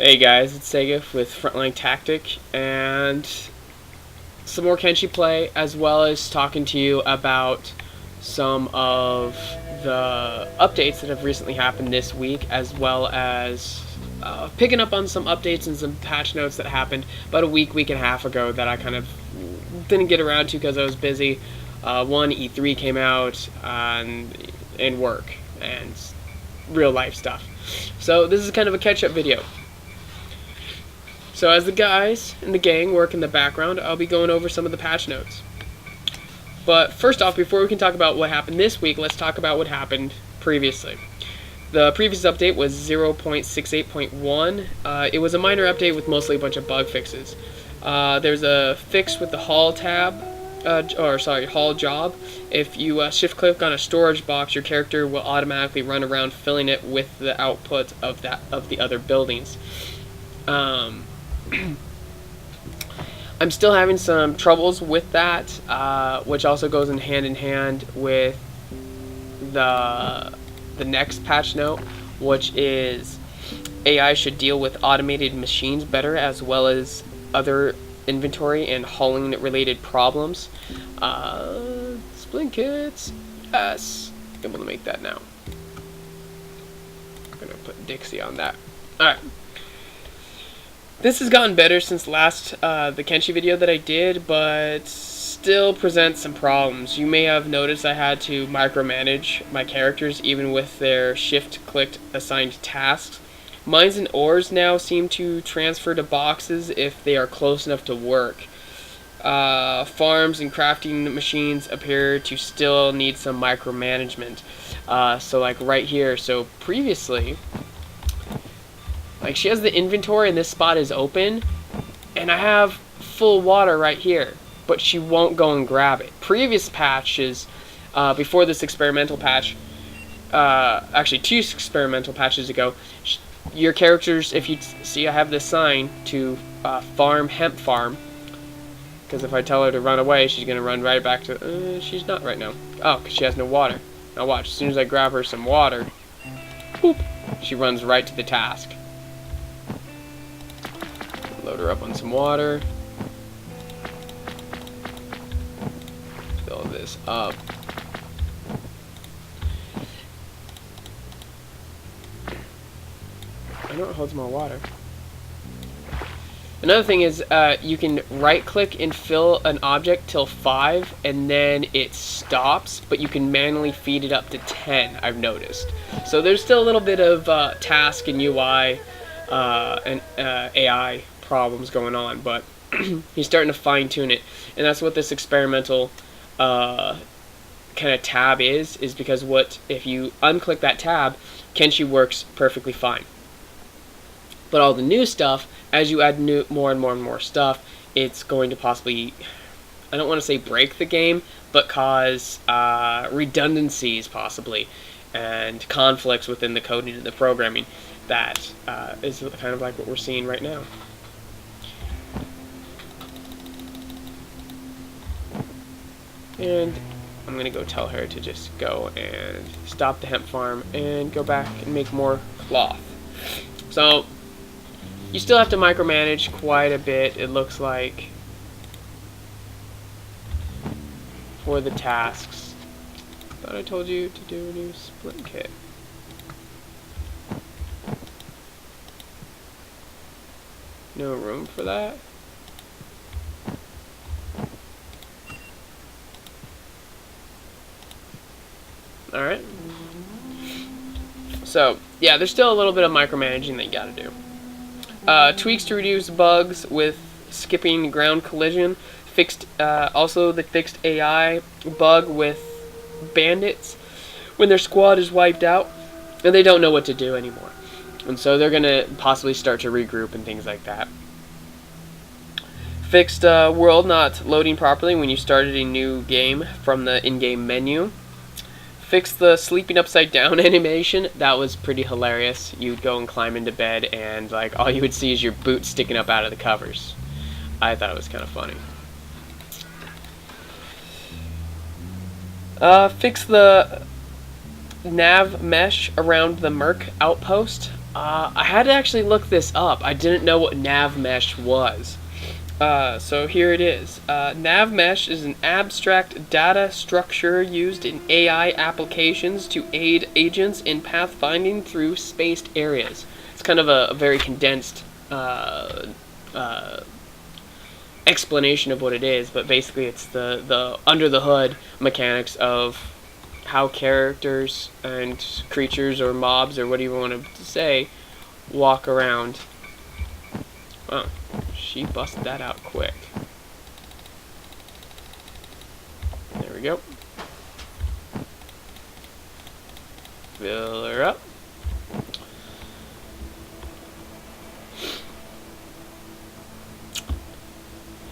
Hey guys, it's Segef with Frontline Tactic and some more Kenshi play, as well as talking to you about some of the updates that have recently happened this week, as well as picking up on some updates and some patch notes that happened about a week and a half ago that I kind of didn't get around to because I was busy. One, E3 came out and work and real life stuff. So this is kind of a catch-up video. So as the guys in the gang work in the background, I'll be going over some of the patch notes. But first off, before we can talk about what happened this week, let's talk about what happened previously. The previous update was 0.68.1. It was a minor update with mostly a bunch of bug fixes. There's a fix with the haul tab, haul job. If you shift click on a storage box, your character will automatically run around filling it with the output of the other buildings. I'm still having some troubles with that, which also goes in hand with the next patch note, which is AI should deal with automated machines better, as well as other inventory and hauling related problems. Splint kits, yes, able to make that now. I'm gonna put Dixie on that. All right. This has gotten better since last the Kenshi video that I did, but still presents some problems. You may have noticed I had to micromanage my characters even with their shift-clicked assigned tasks. Mines and ores now seem to transfer to boxes if they are close enough to work. Farms and crafting machines appear to still need some micromanagement. So like right here, so previously, like she has the inventory and this spot is open, and I have full water right here, but she won't go and grab it. Previous patches, before this experimental patch, actually 2 experimental patches ago, your characters, if you see I have this sign to hemp farm, because if I tell her to run away, she's going to run right back to, she's not right now. Oh, because she has no water. Now watch, as soon as I grab her some water, boop, she runs right to the task. Load her up on some water. Fill this up. I know it holds more water. Another thing is you can right click and fill an object till 5 and then it stops, but you can manually feed it up to 10, I've noticed. So there's still a little bit of task and UI and AI problems going on, but he's starting to fine-tune it, and that's what this experimental kind of tab is because if you unclick that tab, Kenshi works perfectly fine. But all the new stuff, as you add more and more stuff, it's going to possibly, I don't want to say break the game, but cause redundancies possibly and conflicts within the coding and the programming. That is kind of like what we're seeing right now. And I'm going to go tell her to just go and stop the hemp farm and go back and make more cloth. So you still have to micromanage quite a bit, it looks like, for the tasks. Thought I told you to do a new splint kit. No room for that. Alright. So, yeah, there's still a little bit of micromanaging that you gotta do. Tweaks to reduce bugs with skipping ground collision. Also the fixed AI bug with bandits when their squad is wiped out and they don't know what to do anymore. And so they're going to possibly start to regroup and things like that. Fixed world not loading properly when you started a new game from the in-game menu. Fixed the sleeping upside down animation. That was pretty hilarious. You'd go and climb into bed and like all you would see is your boot sticking up out of the covers. I thought it was kind of funny. Fix the nav mesh around the Merc outpost. I had to actually look this up. I didn't know what nav mesh was. So here it is. Nav mesh is an abstract data structure used in AI applications to aid agents in pathfinding through spaced areas. It's kind of a very condensed explanation of what it is, but basically it's the under the hood mechanics of how characters and creatures or mobs or whatever you want to say walk around. Oh, she busted that out quick. There we go. Fill her up.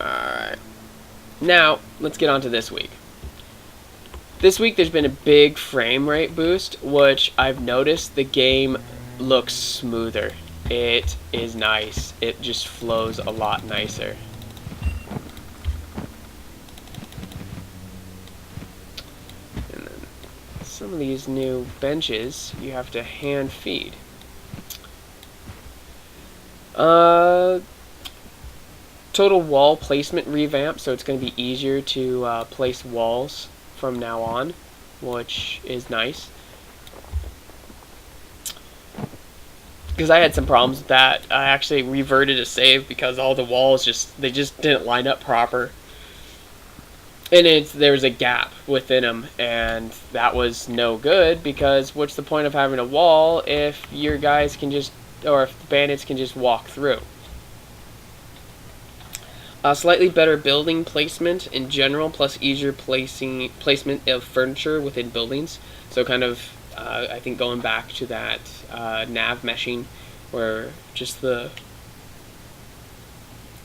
Alright. Now, let's get on to this week. This week there's been a big frame rate boost, which I've noticed the game looks smoother. It is nice. It just flows a lot nicer. And then some of these new benches you have to hand feed. Total wall placement revamp, so it's going to be easier to place walls from now on, which is nice. Because I had some problems with that. I actually reverted a save because all the walls just didn't line up proper. And there was a gap within them, and that was no good, because what's the point of having a wall if your guys can just, or if the bandits can just walk through? Slightly better building placement in general, plus easier placement of furniture within buildings. So kind of, I think going back to that nav meshing, where just the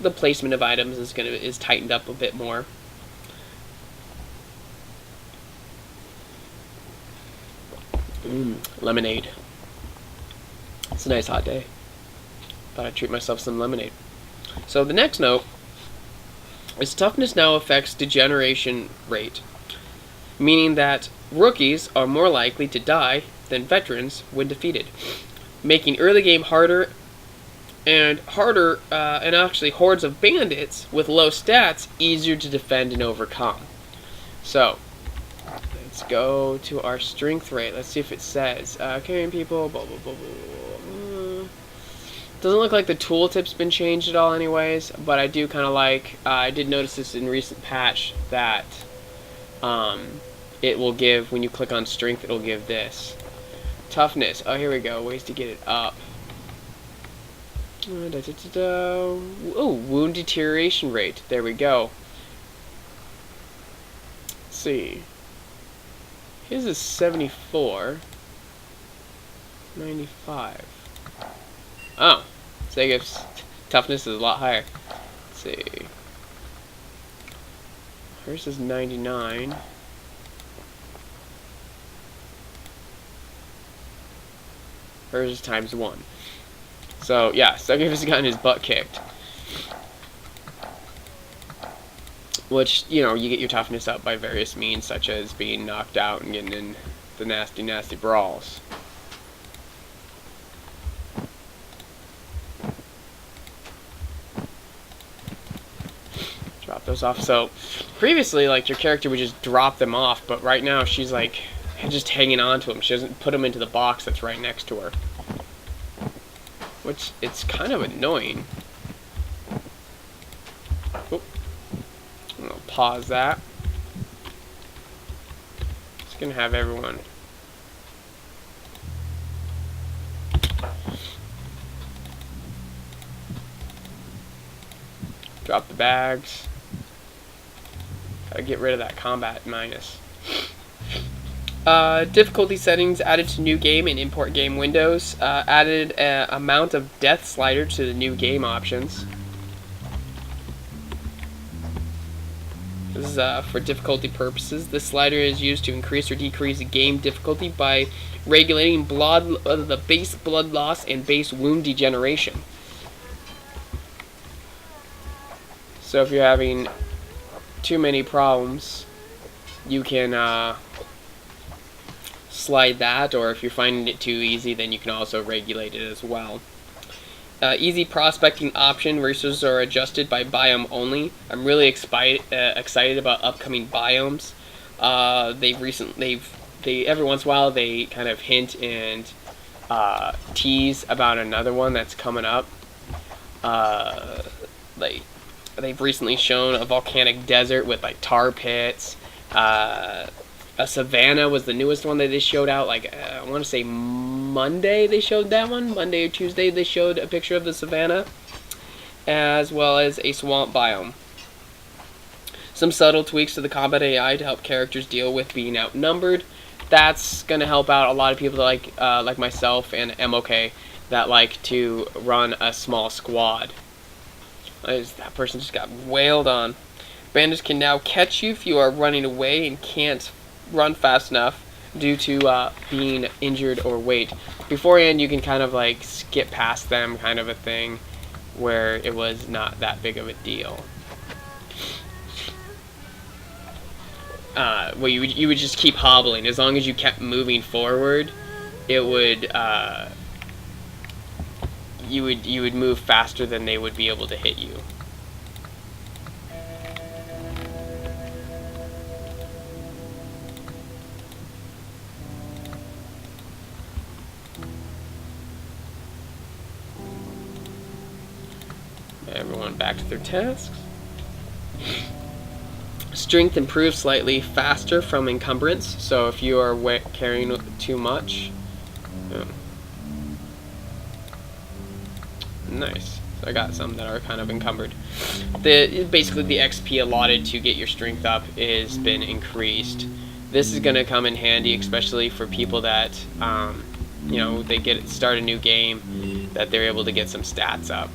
placement of items is tightened up a bit more. Lemonade. It's a nice hot day. Thought I'd treat myself some lemonade. So the next note is toughness now affects degeneration rate, meaning that rookies are more likely to die than veterans when defeated, making early game harder, and actually hordes of bandits with low stats easier to defend and overcome. So let's go to our strength rate. Let's see if it says carrying people, blah blah blah blah. Doesn't look like the tooltip's been changed at all anyways, but I do kind of like, I did notice this in recent patch, that it will give, when you click on strength, it'll give this. Toughness, oh here we go, ways to get it up. Oh, wound deterioration rate, there we go. Let's see. His is 74. 95. Oh. Segef's toughness is a lot higher. Let's see. Hers is 99. Hers is ×1. So yeah, Segef has gotten his butt kicked. Which, you know, you get your toughness up by various means, such as being knocked out and getting in the nasty, nasty brawls. Drop those off. So previously, like, your character would just drop them off, but right now she's like just hanging on to them. She doesn't put them into the box that's right next to her, which it's kind of annoying. Oh. I'm gonna pause that. Just gonna have everyone. Drop the bags. Gotta get rid of that combat minus. Difficulty settings added to new game and import game windows. Added amount of death slider to the new game options. This is for difficulty purposes. This slider is used to increase or decrease game difficulty by regulating the base blood loss and base wound degeneration. So if you're having too many problems, you can slide that, or if you're finding it too easy, then you can also regulate it as well. Easy prospecting option versus are adjusted by biome only. I'm really excited about upcoming biomes. They every once in a while they kind of hint and tease about another one that's coming up. They've recently shown a volcanic desert with like tar pits. A savanna was the newest one that they showed out. Like I want to say Monday they showed that one. Monday or Tuesday they showed a picture of the savanna, as well as a swamp biome. Some subtle tweaks to the combat AI to help characters deal with being outnumbered. That's gonna help out a lot of people that like myself and MOK that like to run a small squad. That person just got wailed on. Bandits can now catch you if you are running away and can't run fast enough due to being injured or weight. Beforehand, you can kind of like skip past them, kind of a thing, where it was not that big of a deal. Well, you would just keep hobbling as long as you kept moving forward. It would you would move faster than they would be able to hit you. Everyone back to their tasks. Strength improves slightly faster from encumbrance, so if you are carrying too much. Nice. So I got some that are kind of encumbered. Basically the XP allotted to get your strength up has been increased. This is going to come in handy, especially for people that you know, they start a new game, that they're able to get some stats up.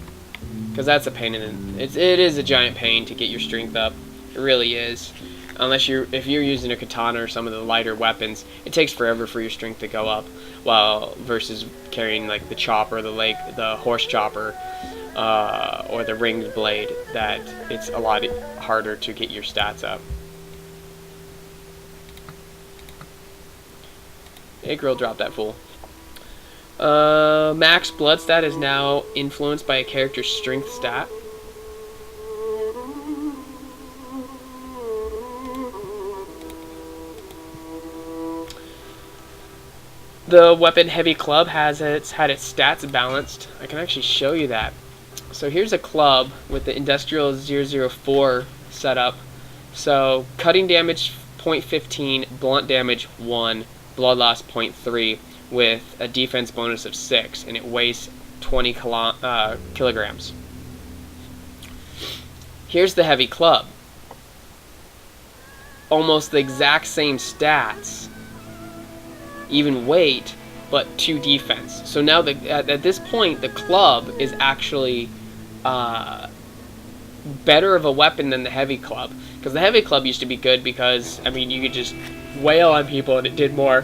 Because that's a pain it is a giant pain to get your strength up. It really is. If you're using a katana or some of the lighter weapons, it takes forever for your strength to go up. While versus carrying like the chopper, the horse chopper, or the ringed blade, that it's a lot harder to get your stats up. Hey girl, drop that fool. Max blood stat is now influenced by a character's strength stat. The weapon heavy club had its stats balanced. I can actually show you that. So here's a club with the industrial 004 setup. So cutting damage 0.15, blunt damage 1, blood loss 0.3, with a defense bonus of 6, and it weighs 20 kilograms. Here's the heavy club. Almost the exact same stats, even weight, but 2 defense. So now at this point, the club is actually better of a weapon than the heavy club. Because the heavy club used to be good because, I mean, you could just wail on people and it did more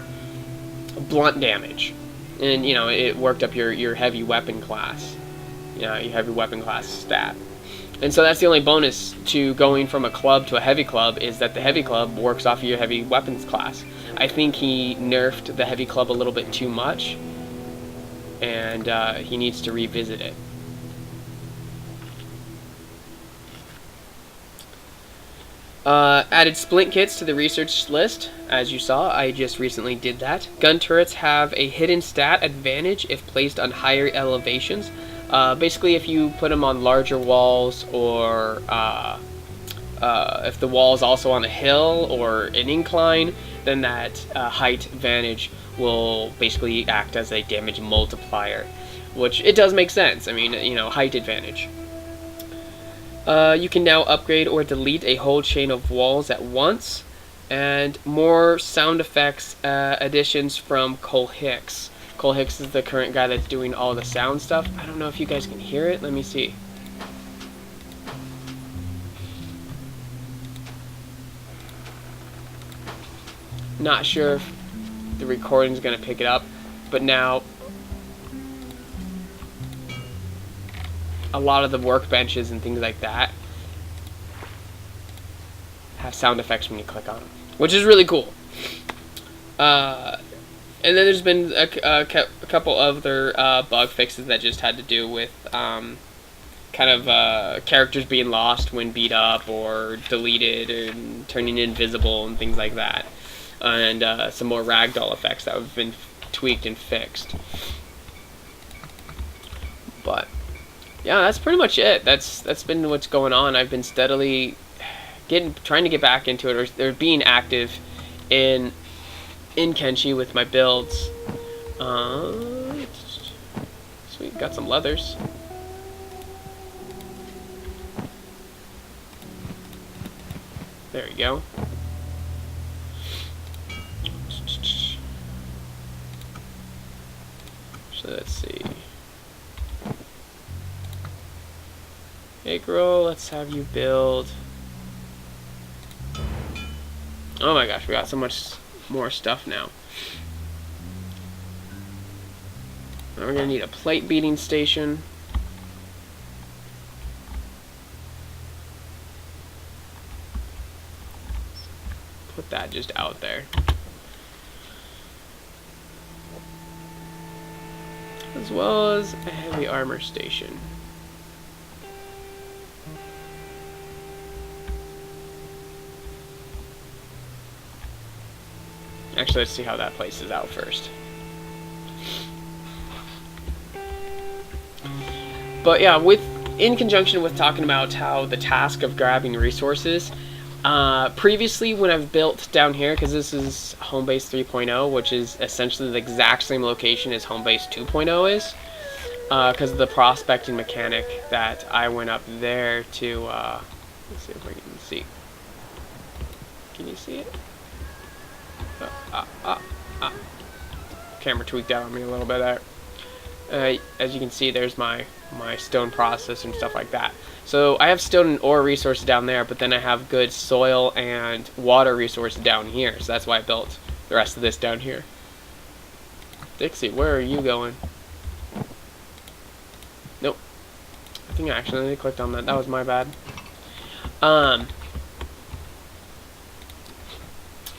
blunt damage. And, you know, it worked up your heavy weapon class. You know, your heavy weapon class stat. And so that's the only bonus to going from a club to a heavy club, is that the heavy club works off of your heavy weapons class. I think he nerfed the heavy club a little bit too much, and he needs to revisit it. Added splint kits to the research list. As you saw, I just recently did that. Gun turrets have a hidden stat advantage if placed on higher elevations. Basically, if you put them on larger walls, or if the wall is also on a hill or an incline, then that height advantage will basically act as a damage multiplier, which it does make sense. I mean, you know, height advantage. You can now upgrade or delete a whole chain of walls at once, and more sound effects additions from Cole Hicks. Cole Hicks is the current guy that's doing all the sound stuff. I don't know if you guys can hear it. Let me see. Not sure if the recording's going to pick it up, but now a lot of the workbenches and things like that have sound effects when you click on them, which is really cool. And then there's been a couple other bug fixes that just had to do with kind of characters being lost when beat up or deleted and turning invisible and things like that. And some more ragdoll effects that have been tweaked and fixed. But yeah, that's pretty much it. That's been what's going on. I've been steadily trying to get back into it, or being active in Kenshi with my builds. Sweet, got some leathers. There we go. So let's see. Hey girl, let's have you build. Oh my gosh, we got so much more stuff now. Now we're gonna need a plate beating station. Put that just out there. As well as a heavy armor station. Actually, let's see how that places out first. But yeah, in conjunction with talking about how the task of grabbing resources, previously when I've built down here, because this is Homebase 3.0, which is essentially the exact same location as Homebase 2.0 is, because of the prospecting mechanic that I went up there to, let's see if we can see. Can you see it? Camera tweaked out on me a little bit there. As you can see, there's my stone process and stuff like that. So I have stone and ore resources down there, but then I have good soil and water resources down here. So that's why I built the rest of this down here. Dixie, where are you going? Nope. I think I accidentally clicked on that. That was my bad.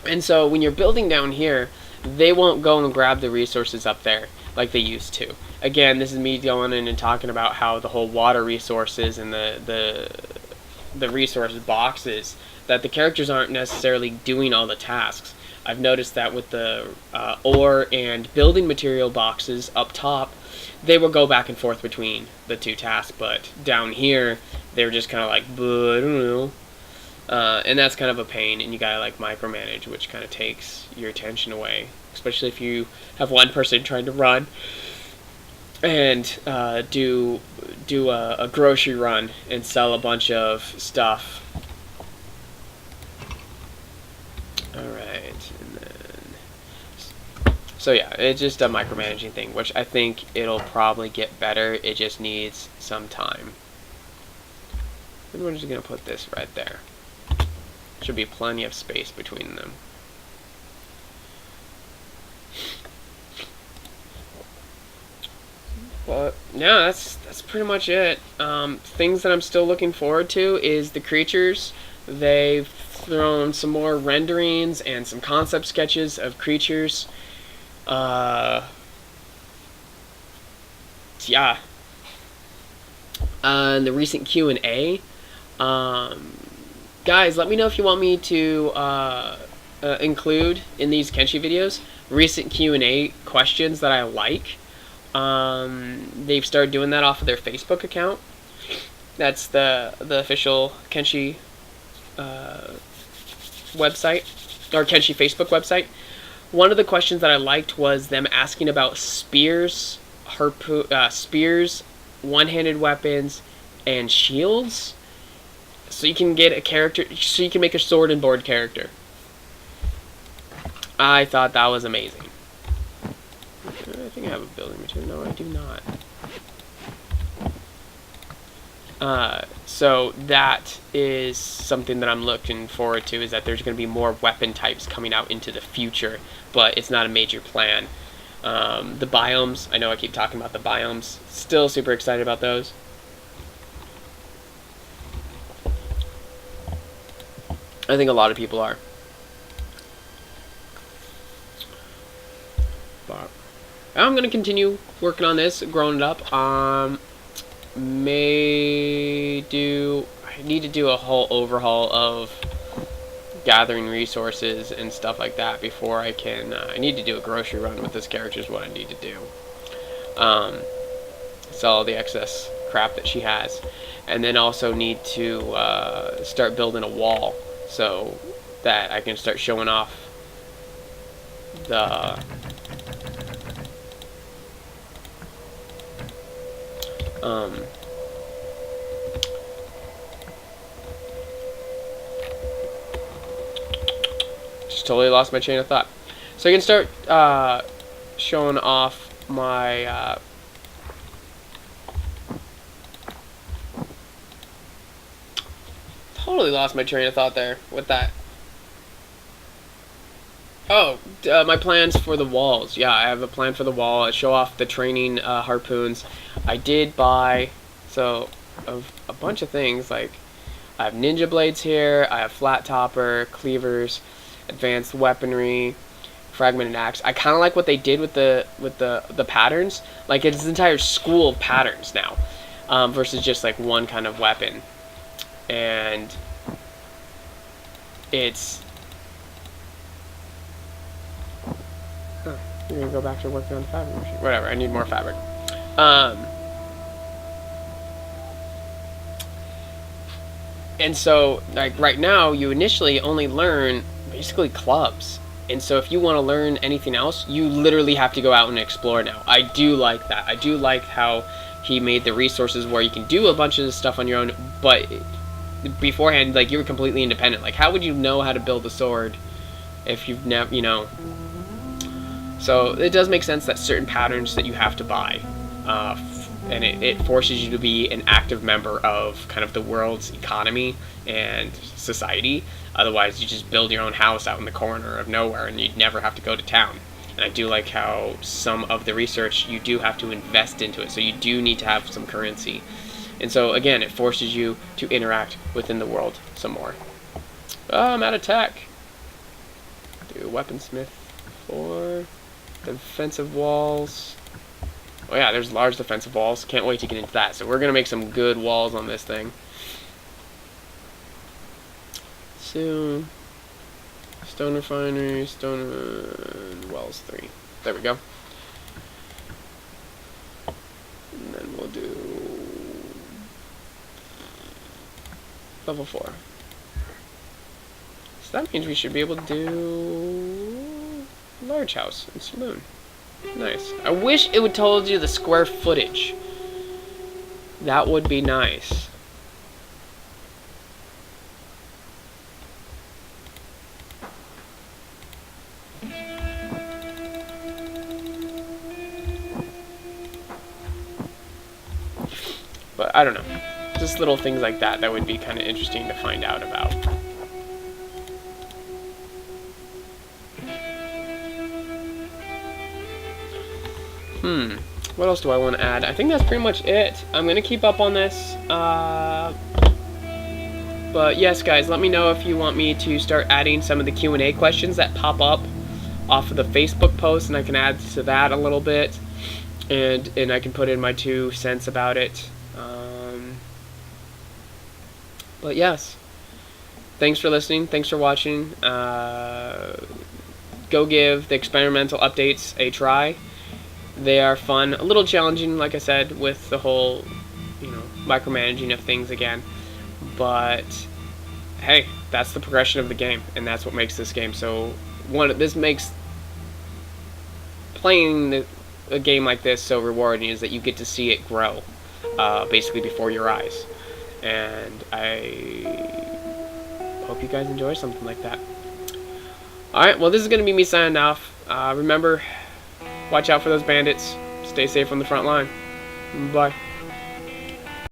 And so when you're building down here, they won't go and grab the resources up there like they used to. Again, this is me going in and talking about how the whole water resources and the resource boxes, that the characters aren't necessarily doing all the tasks. I've noticed that with the ore and building material boxes up top, they will go back and forth between the two tasks, but down here, they're just kind of like, I don't know. And that's kind of a pain, and you gotta like micromanage, which kind of takes your attention away, especially if you have one person trying to run and do a grocery run and sell a bunch of stuff. Alright, and then so yeah, it's just a micromanaging thing, which I think it'll probably get better. It just needs some time. And we're just gonna put this right there. Should be plenty of space between them. But yeah, that's pretty much it. Things that I'm still looking forward to is the creatures. They've thrown some more renderings and some concept sketches of creatures. Yeah. And the recent Q&A. Guys, let me know if you want me to include in these Kenshi videos recent Q&A questions that I like. They've started doing that off of their Facebook account. That's the official Kenshi website, or Kenshi Facebook website. One of the questions that I liked was them asking about spears, spears, one-handed weapons, and shields. So you can get a character, so you can make a sword and board character. I thought that was amazing. I think I have a building material. No, I do not. So that is something that I'm looking forward to, is that there's going to be more weapon types coming out into the future, but it's not a major plan. The biomes, I know I keep talking about the biomes. Still super excited about those. I think a lot of people are. I'm gonna continue working on this, growing it up. I need to do a whole overhaul of gathering resources and stuff like that before I can. I need to do a grocery run with this character is what I need to do. Sell all the excess crap that she has, and then also need to start building a wall so that I can start showing off the just totally lost my train of thought. So I can start showing off my totally lost my train of thought there with that. Oh, my plans for the walls. Yeah, I have a plan for the wall. I show off the training harpoons. I did buy a bunch of things. Like, I have ninja blades here. I have flat topper, cleavers, advanced weaponry, fragmented axe. I kind of like what they did with the patterns. Like, it's an entire school of patterns now, versus just like one kind of weapon. And it's you're gonna go back to working on the fabric machine. Whatever, I need more fabric. And so, like, right now, you initially only learn basically clubs. And so if you want to learn anything else, you literally have to go out and explore now. I do like that. I do like how he made the resources where you can do a bunch of this stuff on your own, but beforehand, like, you were completely independent. Like, how would you know how to build a sword if you've never, you know? So it does make sense that certain patterns that you have to buy, and it forces you to be an active member of kind of the world's economy and society. Otherwise, you just build your own house out in the corner of nowhere, and you'd never have to go to town. And I do like how some of the research, you do have to invest into it, so you do need to have some currency. And so, again, it forces you to interact within the world some more. Oh, I'm out of tech. Do weaponsmith 4. Defensive walls. Oh yeah, there's large defensive walls. Can't wait to get into that. So we're going to make some good walls on this thing. So, stone refinery, stone wells 3. There we go. And then we'll do level 4. So that means we should be able to do large house and saloon. Nice. I wish it would told you the square footage. That would be nice. But I don't know. Just little things like that that would be kind of interesting to find out about. What else do I want to add? I think that's pretty much it. I'm going to keep up on this. But yes, guys, let me know if you want me to start adding some of the Q&A questions that pop up off of the Facebook post, and I can add to that a little bit. And I can put in my 2 cents about it. But yes, thanks for listening. Thanks for watching. Go give the experimental updates a try. They are fun, a little challenging, like I said, with the whole, you know, micromanaging of things again. But hey, that's the progression of the game, and that's what makes this game so. This makes playing a game like this so rewarding, is that you get to see it grow, basically before your eyes. And I hope you guys enjoy something like that. Alright, well, this is going to be me signing off. Remember, watch out for those bandits. Stay safe on the front line. Bye.